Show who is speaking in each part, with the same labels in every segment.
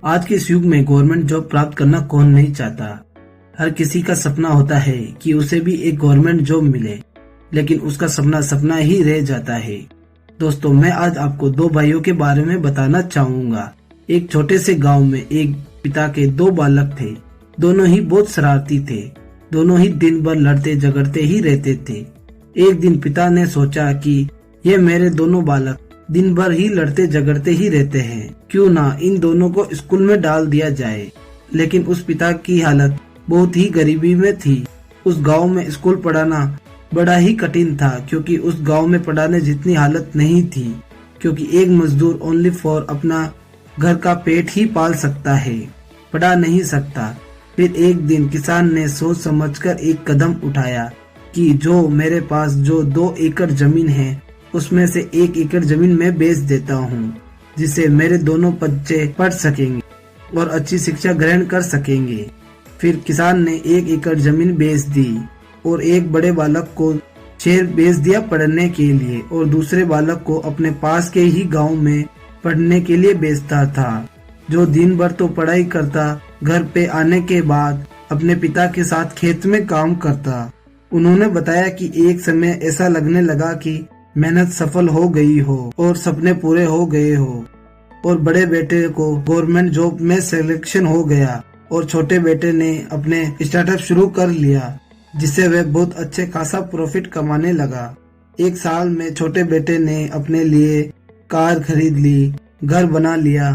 Speaker 1: आज के इस युग में गवर्नमेंट जॉब प्राप्त करना कौन नहीं चाहता। हर किसी का सपना होता है कि उसे भी एक गवर्नमेंट जॉब मिले, लेकिन उसका सपना सपना ही रह जाता है। दोस्तों, मैं आज आपको दो भाइयों के बारे में बताना चाहूंगा। एक छोटे से गांव में एक पिता के दो बालक थे। दोनों ही बहुत शरारती थे। दोनों ही दिन भर लड़ते झगड़ते ही रहते थे। एक दिन पिता ने सोचा कि ये मेरे दोनों बालक दिन भर ही लड़ते झगड़ते ही रहते हैं, क्यों ना इन दोनों को स्कूल में डाल दिया जाए। लेकिन उस पिता की हालत बहुत ही गरीबी में थी। उस गांव में स्कूल पढ़ाना बड़ा ही कठिन था, क्योंकि उस गांव में पढ़ाने जितनी हालत नहीं थी, क्योंकि एक मजदूर ओनली फॉर अपना घर का पेट ही पाल सकता है, पढ़ा नहीं सकता। फिर एक दिन किसान ने सोच समझकर एक कदम उठाया कि जो मेरे पास जो 2 एकड़ जमीन है, उसमें से 1 एकड़ जमीन मैं बेच देता हूँ, जिससे मेरे दोनों बच्चे पढ़ सकेंगे और अच्छी शिक्षा ग्रहण कर सकेंगे। फिर किसान ने 1 एकड़ जमीन बेच दी और एक बड़े बालक को शेर बेच दिया पढ़ने के लिए, और दूसरे बालक को अपने पास के ही गांव में पढ़ने के लिए बेचता था, जो दिन भर तो पढ़ाई करता, घर पे आने के बाद अपने पिता के साथ खेत में काम करता। उन्होंने बताया कि एक समय ऐसा लगने लगा कि मेहनत सफल हो गई हो और सपने पूरे हो गए हो, और बड़े बेटे को गवर्नमेंट जॉब में सिलेक्शन हो गया और छोटे बेटे ने अपने स्टार्टअप शुरू कर लिया, जिससे वह बहुत अच्छे खासा प्रॉफिट कमाने लगा। 1 साल में छोटे बेटे ने अपने लिए कार खरीद ली, घर बना लिया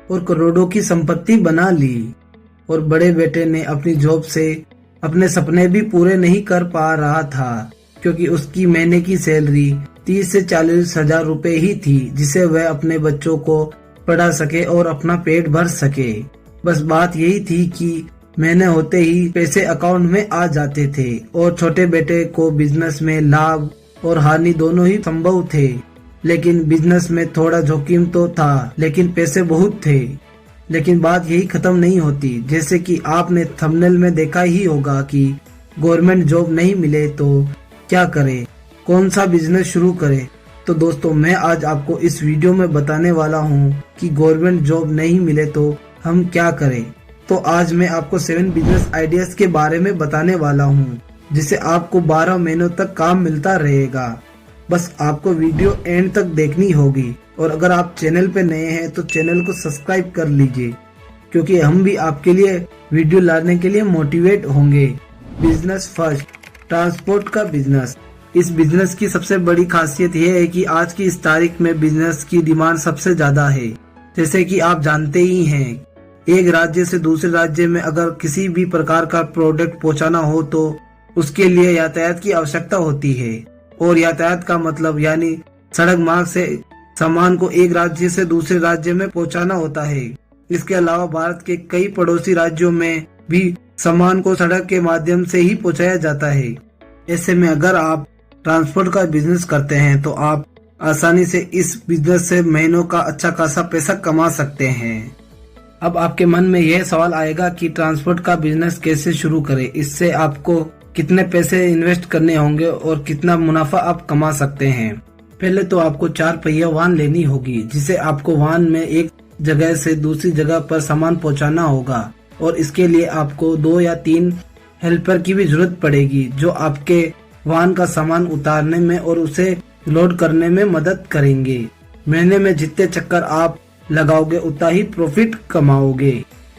Speaker 1: और करोड़ों की संपत्ति बना ली। और बड़े बेटे ने अपनी जॉब से अपने सपने भी पूरे नहीं कर पा रहा था, क्योंकि उसकी महीने की सैलरी 30 से 40 हजार रुपए ही थी, जिसे वह अपने बच्चों को पढ़ा सके और अपना पेट भर सके। बस बात यही थी कि महीने होते ही पैसे अकाउंट में आ जाते थे, और छोटे बेटे को बिजनेस में लाभ और हानि दोनों ही संभव थे। लेकिन बिजनेस में थोड़ा जोखिम तो था, लेकिन पैसे बहुत थे। लेकिन बात यही खत्म नहीं होती। जैसे कि आपने थंबनेल में देखा ही होगा कि गवर्नमेंट जॉब नहीं मिले तो क्या करें, कौन सा बिजनेस शुरू करें। तो दोस्तों, मैं आज आपको इस वीडियो में बताने वाला हूँ कि गवर्नमेंट जॉब नहीं मिले तो हम क्या करें। तो आज मैं आपको 7 बिजनेस आइडियाज के बारे में बताने वाला हूँ, जिससे आपको 12 महीनों तक काम मिलता रहेगा। बस आपको वीडियो एंड तक देखनी होगी, और अगर आप चैनल पे नए हैं तो चैनल को सब्सक्राइब कर लीजिए, क्योंकि हम भी आपके लिए वीडियो लाने के लिए मोटिवेट होंगे। बिजनेस फर्स्ट, ट्रांसपोर्ट का बिजनेस। इस बिजनेस की सबसे बड़ी खासियत यह है कि आज की इस तारीख में बिजनेस की डिमांड सबसे ज्यादा है। जैसे कि आप जानते ही हैं, एक राज्य से दूसरे राज्य में अगर किसी भी प्रकार का प्रोडक्ट पहुंचाना हो तो उसके लिए यातायात की आवश्यकता होती है, और यातायात का मतलब यानी सड़क मार्ग से सामान को एक राज्य से दूसरे राज्य में पहुंचाना होता है। इसके अलावा भारत के कई पड़ोसी राज्यों में भी सामान को सड़क के माध्यम से ही पहुंचाया जाता है। ऐसे में अगर आप ट्रांसपोर्ट का बिजनेस करते हैं तो आप आसानी से इस बिजनेस से महीनों का अच्छा खासा पैसा कमा सकते हैं। अब आपके मन में यह सवाल आएगा कि ट्रांसपोर्ट का बिजनेस कैसे शुरू करें, इससे आपको कितने पैसे इन्वेस्ट करने होंगे और कितना मुनाफा आप कमा सकते हैं। पहले तो आपको 4 पहिया वाहन लेनी होगी, जिसे आपको वाहन में एक जगह से दूसरी जगह पर सामान पहुंचाना होगा, और इसके लिए आपको 2 या 3 हेल्पर की भी जरूरत पड़ेगी, जो आपके वाहन का सामान उतारने में और उसे लोड करने में मदद करेंगे। महीने में जितने चक्कर आप लगाओगे उतना ही प्रॉफिट कमाओगे।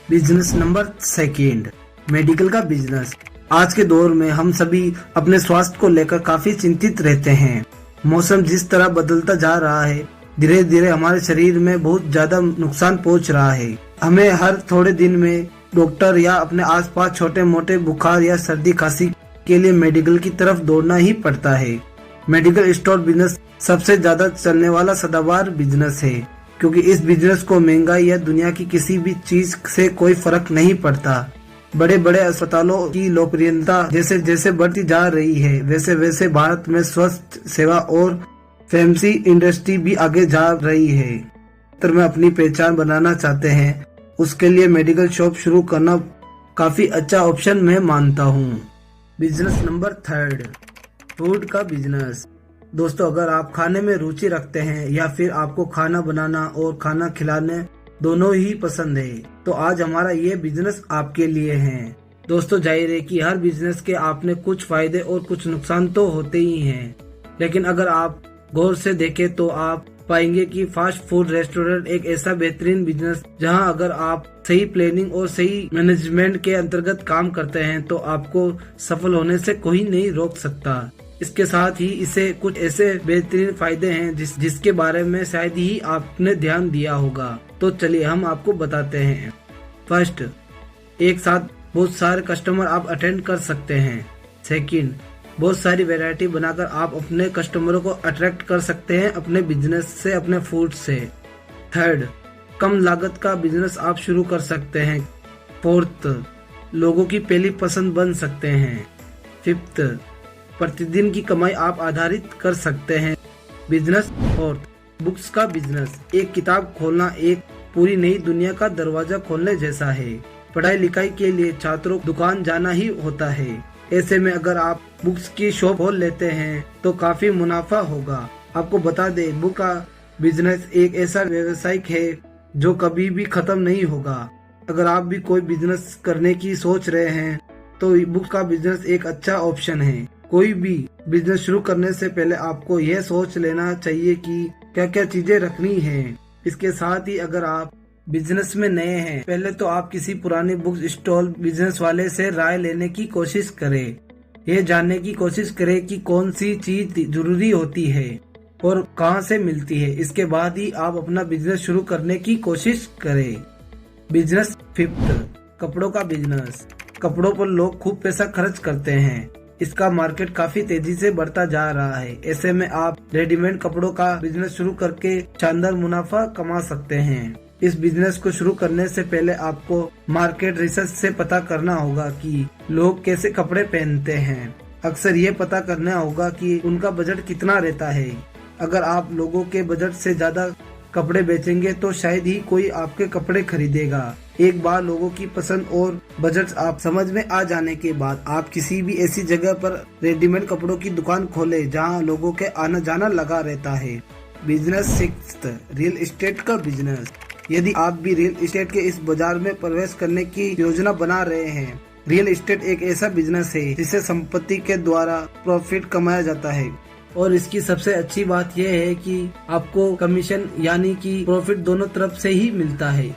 Speaker 1: बिजनेस नंबर 2, मेडिकल का बिजनेस। आज के दौर में हम सभी अपने स्वास्थ्य को लेकर काफी चिंतित रहते हैं। मौसम जिस तरह बदलता जा रहा है, धीरे धीरे हमारे शरीर में बहुत ज्यादा नुकसान पहुंच रहा है। हमें हर थोड़े दिन में डॉक्टर या अपने आसपास छोटे मोटे बुखार या सर्दी खांसी के लिए मेडिकल की तरफ दौड़ना ही पड़ता है। मेडिकल स्टोर बिजनेस सबसे ज्यादा चलने वाला सदाबहार बिजनेस है, क्योंकि इस बिजनेस को महंगाई या दुनिया की किसी भी चीज से कोई फर्क नहीं पड़ता। बड़े बड़े अस्पतालों की लोकप्रियता जैसे जैसे बढ़ती जा रही है, वैसे वैसे भारत में स्वास्थ्य सेवा और फैंसी इंडस्ट्री भी आगे जा रही है। तो में अपनी पहचान बनाना चाहते हैं, उसके लिए मेडिकल शॉप शुरू करना काफी अच्छा ऑप्शन मैं मानता हूँ। बिजनेस नंबर 3, फूड का बिजनेस। दोस्तों, अगर आप खाने में रुचि रखते हैं या फिर आपको खाना बनाना और खाना खिलाने दोनों ही पसंद है, तो आज हमारा ये बिजनेस आपके लिए है। दोस्तों, जाहिर है कि हर बिजनेस के आपने कुछ फायदे और कुछ नुकसान तो होते ही हैं, लेकिन अगर आप गौर से देखें तो आप पाएंगे कि फास्ट फूड रेस्टोरेंट एक ऐसा बेहतरीन बिजनेस जहां अगर आप सही प्लानिंग और सही मैनेजमेंट के अंतर्गत काम करते हैं तो आपको सफल होने से कोई नहीं रोक सकता। इसके साथ ही इसे कुछ ऐसे बेहतरीन फायदे हैं जिसके बारे में शायद ही आपने ध्यान दिया होगा। तो चलिए हम आपको बताते हैं। फर्स्ट, एक साथ बहुत सारे कस्टमर आप अटेंड कर सकते हैं। सेकंड, बहुत सारी वैरायटी बनाकर आप अपने कस्टमरों को अट्रैक्ट कर सकते हैं अपने बिजनेस से, अपने फूड से। थर्ड, कम लागत का बिजनेस आप शुरू कर सकते हैं। फोर्थ, लोगों की पहली पसंद बन सकते हैं। फिफ्थ, प्रतिदिन की कमाई आप आधारित कर सकते हैं बिजनेस। फोर्थ, बुक्स का बिजनेस। एक किताब खोलना एक पूरी नई दुनिया का दरवाजा खोलने जैसा है। पढ़ाई लिखाई के लिए छात्रों को दुकान जाना ही होता है। ऐसे में अगर आप बुक्स की शॉप खोल लेते हैं तो काफी मुनाफा होगा। आपको बता दें, बुक का बिजनेस एक ऐसा व्यवसायिक है जो कभी भी खत्म नहीं होगा। अगर आप भी कोई बिजनेस करने की सोच रहे हैं तो बुक का बिजनेस एक अच्छा ऑप्शन है। कोई भी बिजनेस शुरू करने से पहले आपको यह सोच लेना चाहिए कि क्या क्या चीजें रखनी है। इसके साथ ही अगर आप बिजनेस में नए हैं, पहले तो आप किसी पुराने बुक स्टॉल बिजनेस वाले से राय लेने की कोशिश करें। यह जानने की कोशिश करें कि कौन सी चीज जरूरी होती है और कहां से मिलती है। इसके बाद ही आप अपना बिजनेस शुरू करने की कोशिश करें। बिजनेस। फिफ्थ, कपड़ों का बिजनेस। कपड़ों पर लोग खूब पैसा खर्च करते हैं। इसका मार्केट काफी तेजी से बढ़ता जा रहा है। ऐसे में आप रेडीमेड कपड़ों का बिजनेस शुरू करके शानदार मुनाफा कमा सकते हैं। इस बिजनेस को शुरू करने से पहले आपको मार्केट रिसर्च से पता करना होगा कि लोग कैसे कपड़े पहनते हैं। अक्सर ये पता करना होगा कि उनका बजट कितना रहता है। अगर आप लोगों के बजट से ज्यादा कपड़े बेचेंगे तो शायद ही कोई आपके कपड़े खरीदेगा। एक बार लोगों की पसंद और बजट आप समझ में आ जाने के बाद आप किसी भी ऐसी जगह पर रेडीमेड कपड़ों की दुकान खोले जहां लोगों के आना जाना लगा रहता है। बिजनेस। सिक्स्थ, रियल एस्टेट का बिजनेस। यदि आप भी रियल एस्टेट के इस बाजार में प्रवेश करने की योजना बना रहे हैं, रियल एस्टेट एक ऐसा बिजनेस है जिसे संपत्ति के द्वारा प्रॉफिट कमाया जाता है और इसकी सबसे अच्छी बात यह है कि आपको कमीशन यानी कि प्रॉफिट दोनों तरफ से ही मिलता है।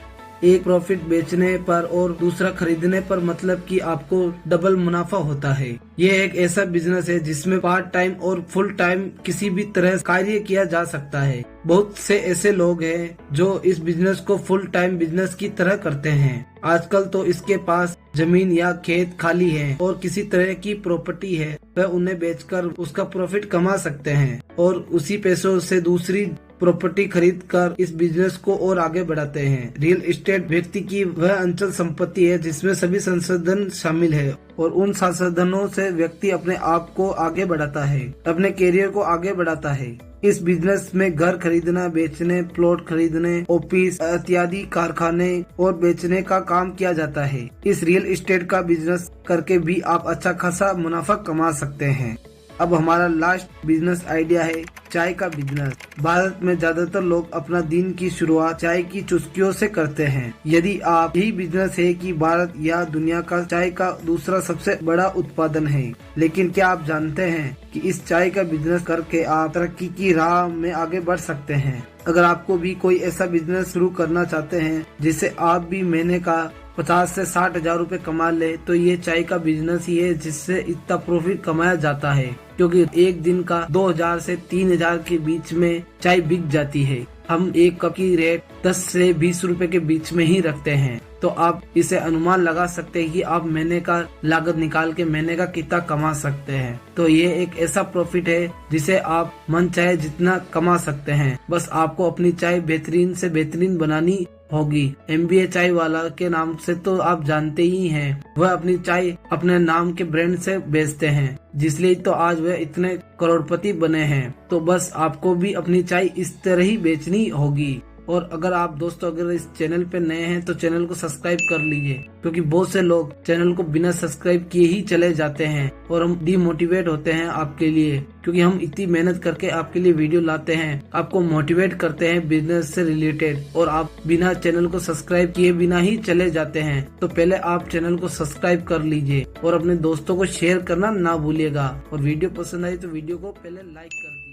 Speaker 1: एक प्रॉफिट बेचने पर और दूसरा खरीदने पर, मतलब कि आपको डबल मुनाफा होता है। यह एक ऐसा बिजनेस है जिसमें पार्ट टाइम और फुल टाइम किसी भी तरह कार्य किया जा सकता है। बहुत से ऐसे लोग हैं जो इस बिजनेस को फुल टाइम बिजनेस की तरह करते हैं। आजकल तो इसके पास जमीन या खेत खाली है और किसी तरह की प्रॉपर्टी है, वह उन्हें बेचकर उसका प्रॉफिट कमा सकते हैं और उसी पैसों से दूसरी प्रॉपर्टी खरीद कर इस बिजनेस को और आगे बढ़ाते हैं। रियल एस्टेट व्यक्ति की वह अंचल संपत्ति है जिसमें सभी संसाधन शामिल है और उन संसाधनों से व्यक्ति अपने आप को आगे बढ़ाता है, अपने कैरियर को आगे बढ़ाता है। इस बिजनेस में घर खरीदना, बेचने, प्लॉट खरीदने, ऑफिस इत्यादि कारखाने और बेचने का काम किया जाता है। इस रियल एस्टेट का बिजनेस करके भी आप अच्छा खासा मुनाफा कमा सकते हैं। अब हमारा लास्ट बिजनेस आइडिया है चाय का बिजनेस। भारत में ज्यादातर लोग अपना दिन की शुरुआत चाय की चुस्कियों से करते हैं। यदि आप यही बिजनेस है कि भारत या दुनिया का चाय का दूसरा सबसे बड़ा उत्पादन है, लेकिन क्या आप जानते हैं कि इस चाय का बिजनेस करके आप तरक्की की राह में आगे बढ़ सकते हैं। अगर आपको भी कोई ऐसा बिजनेस शुरू करना चाहते हैं जिससे आप भी महीने का 50 से 60 हजार रूपए कमा ले, तो ये चाय का बिजनेस ही है जिससे इतना प्रॉफिट कमाया जाता है, क्योंकि एक दिन का 2000 से 3000 के बीच में चाय बिक जाती है। हम एक कप की रेट 10 से 20 रुपए के बीच में ही रखते हैं, तो आप इसे अनुमान लगा सकते हैं कि आप महीने का लागत निकाल के महीने का कितना कमा सकते हैं। तो ये एक ऐसा प्रॉफिट है जिसे आप मन चाहे जितना कमा सकते हैं। बस आपको अपनी चाय बेहतरीन से बेहतरीन बनानी होगी। MBA चाय वाला के नाम से तो आप जानते ही हैं, वह अपनी चाय अपने नाम के ब्रांड से बेचते हैं, जिसलिए तो आज वह इतने करोड़पति बने हैं। तो बस आपको भी अपनी चाय इस तरह ही बेचनी होगी। और अगर आप दोस्तों अगर इस चैनल पे नए हैं तो चैनल को सब्सक्राइब कर लीजिए, क्योंकि बहुत से लोग चैनल को बिना सब्सक्राइब किए ही चले जाते हैं और हम डिमोटिवेट होते हैं आपके लिए, क्योंकि हम इतनी मेहनत करके आपके लिए वीडियो लाते हैं, आपको मोटिवेट करते हैं बिजनेस से रिलेटेड, और आप बिना चैनल को सब्सक्राइब किए बिना ही चले जाते हैं। तो पहले आप चैनल को सब्सक्राइब कर लीजिए और अपने दोस्तों को शेयर करना ना भूलिएगा, और वीडियो पसंद आई तो वीडियो को पहले लाइक कर दीजिए।